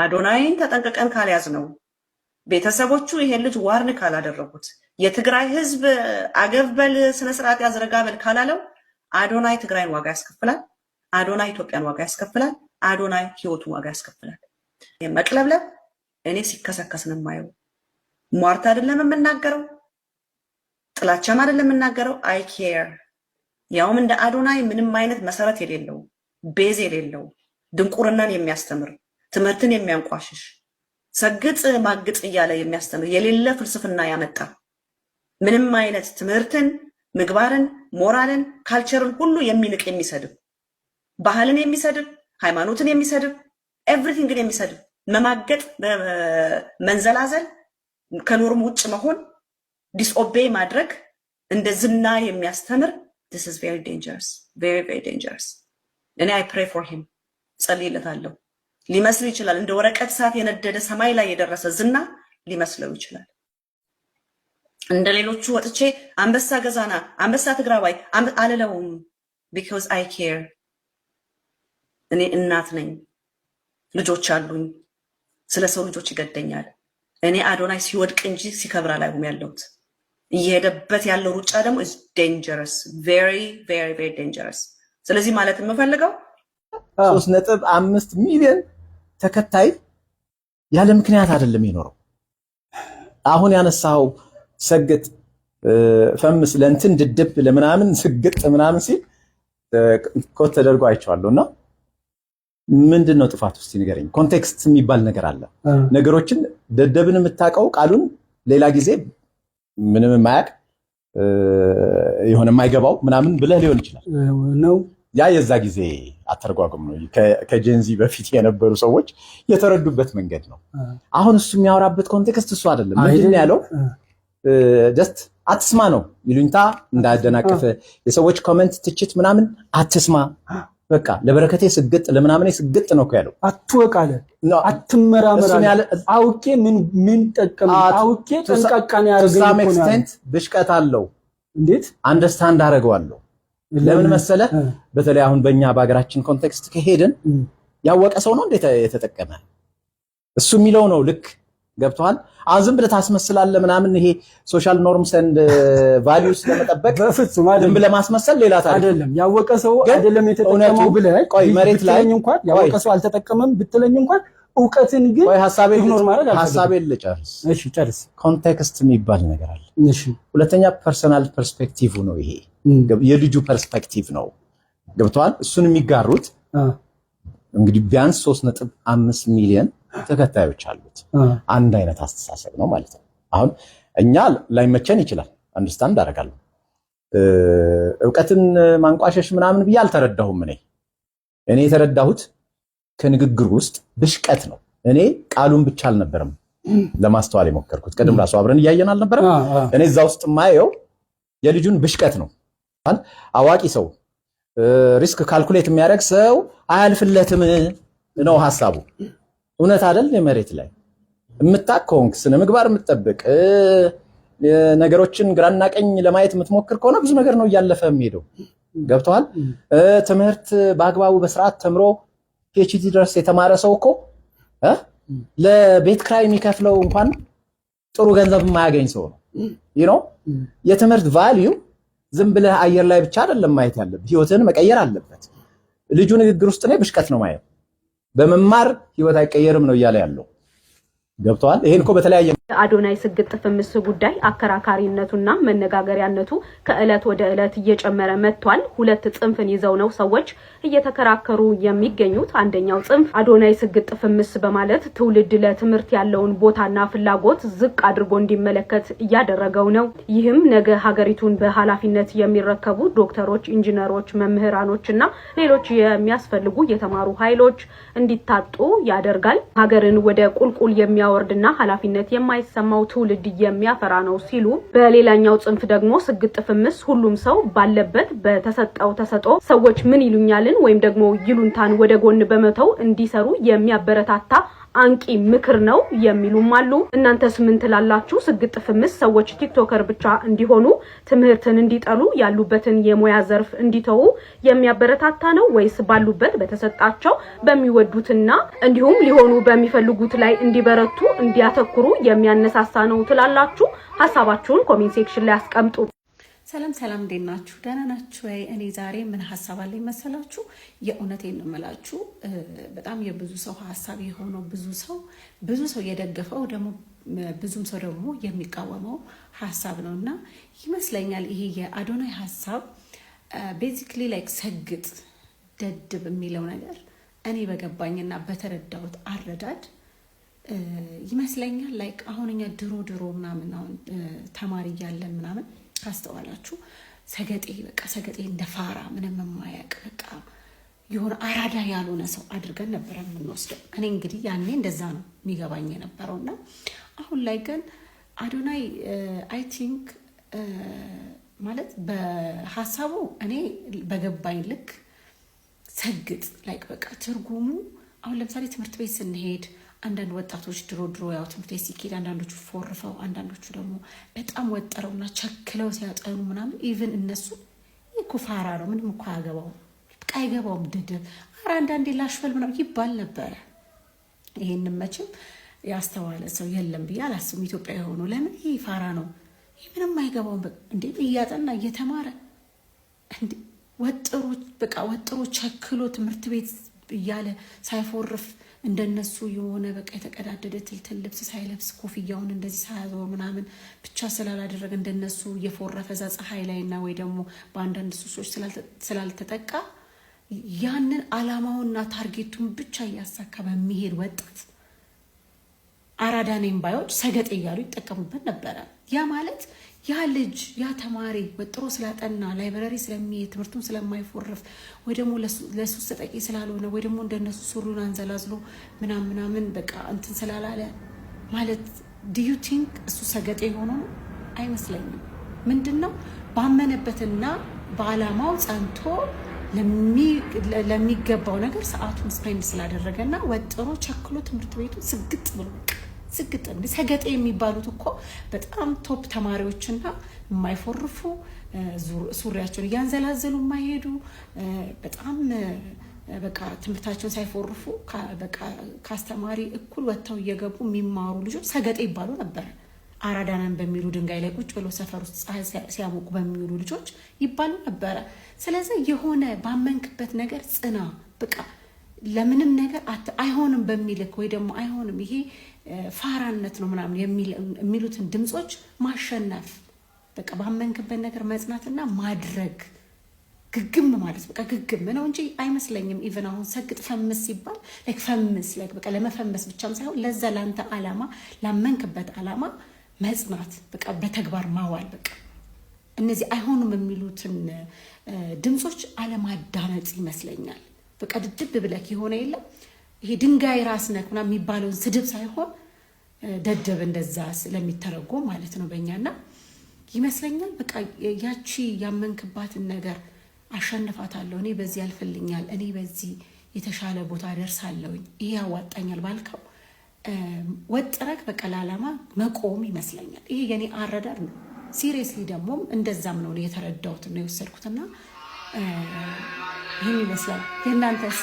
አዶናይን ተጠንቀቀን ካልያዝ ነው ቤተሰቦቹ ይሄን ልጅ ዋርን ካላደረጉት የትግራይ ህዝብ አገበል ስነ ስርዓት ያዝረጋበል ካላለው አዶናይ ትግራይን ዋጋ ያስከፍላል። አዶናይ ኢትዮጵያን ዋጋ ያስከፍላል። አዶናይ ህይወቱን ዋጋ ያስከፍላል። መቅለብለብ እኔ ሲከሰከስ ነው የማየው። ሟርት አይደለም የምናገረው፣ ጥላቻም አይደለም የምናገረው። አይ ኬር ያውም እንደ አዶናይ ምንም አይነት መሰረት የሌለው ቤዝ የሌለው ድንቁርናን የሚያስተምር ትምህርትን የሚያንቋሽሽ ሰግጥ ማግጥ እያለ የሚያስተምር የሌለ ፍልስፍና ያመጣ ምንም አይነት ትምህርትን ምግባርን ሞራልን ካልቸርን ሁሉ የሚንቅ የሚሰድብ ባህልን የሚሰድብ ሃይማኖትን የሚሰድብ ኤቭሪቲንግን የሚሰድብ መማገጥ መንዘላዘል ከኖርም ውጭ መሆን ዲስኦቤይ ማድረግ እንደ ዝና የሚያስተምር this is very dangerous, very very dangerous. እኔ I pray for him ጸልይለታለሁ። ሊመስል ይችላል እንደ ወረቀት ሰዓት የነደደ ሰማይ ላይ የደረሰ ዝና ሊመስለው ይችላል። እንደ ሌሎቹ ወጥቼ አንበሳ ገዛና አንበሳ ትግራዋይ አለለውም because I care። እኔ እናት ነኝ፣ ልጆች አሉኝ፣ ስለ ሰው ልጆች ይገደኛል። እኔ አዶናይ ሲወድቅ እንጂ ሲከብር አላይሁም ያለሁት። እየሄደበት ያለው ሩጫ ደግሞ is dangerous, very very very dangerous። ስለዚህ ማለት የምፈልገው 3.5 ሚሊዮን ተከታይ ያለ ምክንያት አይደለም የኖረው። አሁን ያነሳው ሰግጥ ፈምስ ለእንትን ድድብ ለምናምን ስግጥ ምናምን ሲል ኮት ተደርጎ አይቻለሁና ምንድነው ጥፋት ውስጥ ንገረኝ። ኮንቴክስት የሚባል ነገር አለ። ነገሮችን ደደብን የምታቀው ቃሉን ሌላ ጊዜ ምንም የማያቅ የሆነ የማይገባው ምናምን ብለህ ሊሆን ይችላል ነው ያ የዛ ጊዜ አተርጓጉም ነው። ከጄንዚ በፊት የነበሩ ሰዎች የተረዱበት መንገድ ነው። አሁን እሱ የሚያወራበት ኮንቴክስት እሱ አይደለም። ምንድነው ያለው? ጀስት አትስማ ነው። ይሉኝታ እንዳያደናቀፈ የሰዎች ኮሜንት ትችት ምናምን አትስማ፣ በቃ ለበረከቴ ስግጥ ለምናምን ስግጥ ነው ያለው። አትወቃለ አትመራመራ አውቄ ምን ጠቀም አውቄ ተንቀቃን ያርገኝ ነው። ብሽቀት አለው። እንዴት አንደርስታንድ አደረገዋለሁ። ለምን መሰለ? በተለይ አሁን በእኛ በአገራችን ኮንቴክስት ከሄድን ያወቀ ሰው ነው እንዴት የተጠቀመ እሱ የሚለው ነው ልክ ገብቷል። አሁን ዝም ብለህ ታስመስላለህ ምናምን ይሄ ሶሻል ኖርምስ ኤንድ ቫልዩስ ለመጠበቅ በፍጹም ዝም ብለህ ማስመሰል ሌላ ታሪክ አይደለም። ያወቀ ሰው አይደለም የተጠቀመው ብለህ ቆይ መሬት ላይ እንኳን ያወቀ ሰው አልተጠቀመም ብትለኝ እንኳን ዕውቀትን ግን ቆይ ሐሳቤን ልጨርስ። እሺ ጨርስ። ኮንቴክስት የሚባል ነገር አለ። እሺ ሁለተኛ ፐርሰናል ፐርስፔክቲቭ ነው። ይሄ የልጁ ፐርስፔክቲቭ ነው ገብቷል። እሱን የሚጋሩት እንግዲህ ቢያንስ 3.5 ሚሊዮን ተከታዮች አሉት። አንድ አይነት አስተሳሰብ ነው ማለት ነው። አሁን እኛ ላይመቸን ይችላል፣ አንደርስታንድ አደርጋለሁ። ዕውቀትን ማንቋሸሽ ምናምን ብዬ አልተረዳሁም። እኔ የተረዳሁት ከንግግር ውስጥ ብሽቀት ነው። እኔ ቃሉን ብቻ አልነበረም ለማስተዋል የሞከርኩት። ቀደም ራሱ አብረን እያየን አልነበረም? እኔ እዛ ውስጥ ማየው የልጁን ብሽቀት ነው። አዋቂ ሰው ሪስክ ካልኩሌት የሚያደርግ ሰው አያልፍለትም ነው ሐሳቡ። እውነት አይደል? የመሬት ላይ የምታከውንክ ስነ ምግባር የምትጠብቅ ነገሮችን ግራና ቀኝ ለማየት የምትሞክር ከሆነ ብዙ ነገር ነው እያለፈ የሚሄደው። ገብቷል? ትምህርት በአግባቡ በስርዓት ተምሮ ፒኤችዲ ድረስ የተማረ ሰው እኮ ለቤት ክራይ የሚከፍለው እንኳን ጥሩ ገንዘብ የማያገኝ ሰው ነው። የትምህርት ቫልዩ ዝም ብለህ አየር ላይ ብቻ አይደለም ማየት ያለብህ፣ ህይወትን መቀየር አለበት። ልጁ ንግግር ውስጥ ነው ብሽቀት ነው ማየው። በመማር ህይወት አይቀየርም ነው እያለ ያለው። ገብቷል? ይሄን እኮ በተለያየ አዶናይ ስግጥ ፍምስ ጉዳይ አከራካሪነቱና መነጋገሪያነቱ ከእለት ወደ እለት እየጨመረ መጥቷል። ሁለት ጽንፍን ይዘው ነው ሰዎች እየተከራከሩ የሚገኙት። አንደኛው ጽንፍ አዶናይ ስግጥ ፍምስ በማለት ትውልድ ለትምህርት ያለውን ቦታና ፍላጎት ዝቅ አድርጎ እንዲመለከት እያደረገው ነው። ይህም ነገ ሀገሪቱን በኃላፊነት የሚረከቡ ዶክተሮች፣ ኢንጂነሮች፣ መምህራኖችና ሌሎች የሚያስፈልጉ የተማሩ ኃይሎች እንዲታጡ ያደርጋል። ሀገርን ወደ ቁልቁል የሚያወርድና ኃላፊነት የማይሰማው ትውልድ የሚያፈራ ነው ሲሉ፣ በሌላኛው ጽንፍ ደግሞ ስግጥ ፍምስ ሁሉም ሰው ባለበት በተሰጠው ተሰጦ ሰዎች ምን ይሉኛልን ወይም ደግሞ ይሉንታን ወደ ጎን በመተው እንዲሰሩ የሚያበረታታ አንቂ ምክር ነው የሚሉም አሉ። እናንተስ ምን ትላላችሁ? ስግጥ ፍምስ ሰዎች ቲክቶከር ብቻ እንዲሆኑ ትምህርትን እንዲጠሉ ያሉበትን የሙያ ዘርፍ እንዲተው የሚያበረታታ ነው ወይስ ባሉበት በተሰጣቸው በሚወዱትና እንዲሁም ሊሆኑ በሚፈልጉት ላይ እንዲበረቱ እንዲያተኩሩ የሚያነሳሳ ነው ትላላችሁ? ሐሳባችሁን ኮሜንት ሴክሽን ላይ አስቀምጡ። ሰላም ሰላም፣ እንዴት ናችሁ? ደህና ናችሁ ወይ? እኔ ዛሬ ምን ሐሳብ አለኝ መሰላችሁ? የእውነቴን ነው የምላችሁ። በጣም የብዙ ሰው ሐሳብ የሆነው ብዙ ሰው የደገፈው ደግሞ ብዙም ሰው ደግሞ የሚቃወመው ሐሳብ ነውና ይመስለኛል ይሄ የአዶናይ ሐሳብ ቤዚክሊ ላይክ ሰግጥ ደድብ የሚለው ነገር እኔ በገባኝና በተረዳሁት አረዳድ ይመስለኛል ላይክ አሁንኛ ድሮ ምናምን አሁን ተማሪ እያለን ምናምን ካስተዋላችሁ ሰገጤ እንደ ፋራ ምንም የማያውቅ በቃ የሆነ አራዳ ያልሆነ ሰው አድርገን ነበር የምንወስደው። እኔ እንግዲህ ያኔ እንደዛ ነው የሚገባኝ የነበረውና አሁን ላይ ግን አዶናይ አይ ቲንክ ማለት በሐሳቡ እኔ በገባኝ ልክ ሰግጥ ላይክ በቃ ትርጉሙ አሁን ለምሳሌ ትምህርት ቤት ስንሄድ አንዳንድ ወጣቶች ድሮ ያው ትምህርት ቤት ሲኬድ አንዳንዶቹ ፎርፈው አንዳንዶቹ ደግሞ በጣም ወጥረውና ቸክለው ሲያጠኑ ምናምን ኢቭን እነሱ ኩፋራ ነው ምንም እኮ አያገባውም በቃ አይገባውም ድድብ አንዳንዴ ላሽበል ምናምን ይባል ነበረ። ይሄንን መቼም ያስተዋለ ሰው የለም ብዬ አላስብም። ኢትዮጵያ የሆኑ ለምን ይሄ ፋራ ነው ይሄ ምንም አይገባውም እንዴ እያጠና እየተማረ እንዴ ወጥሮ ቸክሎ ትምህርት ቤት እያለ ሳይፎርፍ እንደነሱ የሆነ በቃ የተቀዳደደ ትልትል ልብስ ሳይለብስ ኮፍያውን እንደዚህ ሳያዞር ምናምን ብቻ ስላላደረገ እንደነሱ የፎረፈ ፀሐይ ላይና ወይ ደግሞ በአንዳንድ ሱሶች ስላልተጠቃ ያንን አላማውና ታርጌቱን ብቻ እያሳካ በሚሄድ ወጣት አራዳ ነኝ ባዮች ሰገጤ እያሉ ይጠቀሙበት ነበረ። ያ ማለት ያ ልጅ ያ ተማሪ ወጥሮ ስላጠና ላይብረሪ ስለሚሄድ ትምህርቱን ስለማይፎርፍ ወይ ደግሞ ለሱስ ተጠቂ ስላልሆነ ወይ ደግሞ እንደነሱ ሱሩን አንዘላዝሎ ምናምን በቃ እንትን ስላላለ ማለት do you think እሱ ሰገጤ ሆኖ አይመስለኝም። ምንድነው ባመነበትና በአላማው ጸንቶ ለሚገባው ነገር ሰዓቱን ስፔንድ ስላደረገና ወጥሮ ቸክሎ ትምህርት ቤቱ ስግጥ ብሎ ስግጥ ሰገጤ የሚባሉት እኮ በጣም ቶፕ ተማሪዎችና የማይፎርፉ ሱሪያቸውን እያንዘላዘሉ የማይሄዱ በጣም በቃ ትምህርታቸውን ሳይፎርፉ በቃ ካስተማሪ እኩል ወጥተው እየገቡ የሚማሩ ልጆች ሰገጤ ይባሉ ነበር። አራዳናን በሚሉ ድንጋይ ላይ ቁጭ ብሎ ሰፈር ውስጥ ፀሐይ ሲያሞቁ በሚውሉ ልጆች ይባሉ ነበር። ስለዚህ የሆነ ባመንክበት ነገር ጽና በቃ ለምንም ነገር አይሆንም በሚልክ ወይ ደግሞ አይሆንም ይሄ ፋራነት ነው ምናምን የሚሉትን ድምጾች ማሸነፍ በቃ ባመንክበት ነገር መጽናትና ማድረግ ግግም ማለት በቃ ግግም ነው እንጂ አይመስለኝም። ኢቭን አሁን ሰግጥ ፈምስ ሲባል ላይክ ፈምስ ላይክ በቃ ለመፈመስ ብቻም ሳይሆን ለዛ ላንተ አላማ ላመንክበት አላማ መጽናት በቃ በተግባር ማዋል በቃ እነዚህ አይሆንም የሚሉትን ድምጾች አለማዳመጥ ይመስለኛል። በቃ ድድብ ብለክ የሆነ የለም ይሄ ድንጋይ ራስ ነክ ምናምን የሚባለውን ስድብ ሳይሆን ደደብ እንደዛ ስለሚተረጎም ማለት ነው በእኛና ይመስለኛል በቃ ያቺ ያመንክባትን ነገር አሸንፋታለሁ እኔ በዚህ ያልፈልኛል እኔ በዚህ የተሻለ ቦታ ደርሳለሁ ይሄ ያዋጣኛል ባልከው ወጥረክ በቃ ለዓላማ መቆም ይመስለኛል። ይሄ የኔ አረዳድ ነው። ሲሪየስሊ ደግሞ እንደዛም ነው የተረዳሁት ነው የወሰድኩትና ይሄን ይመስላል። የእናንተስ?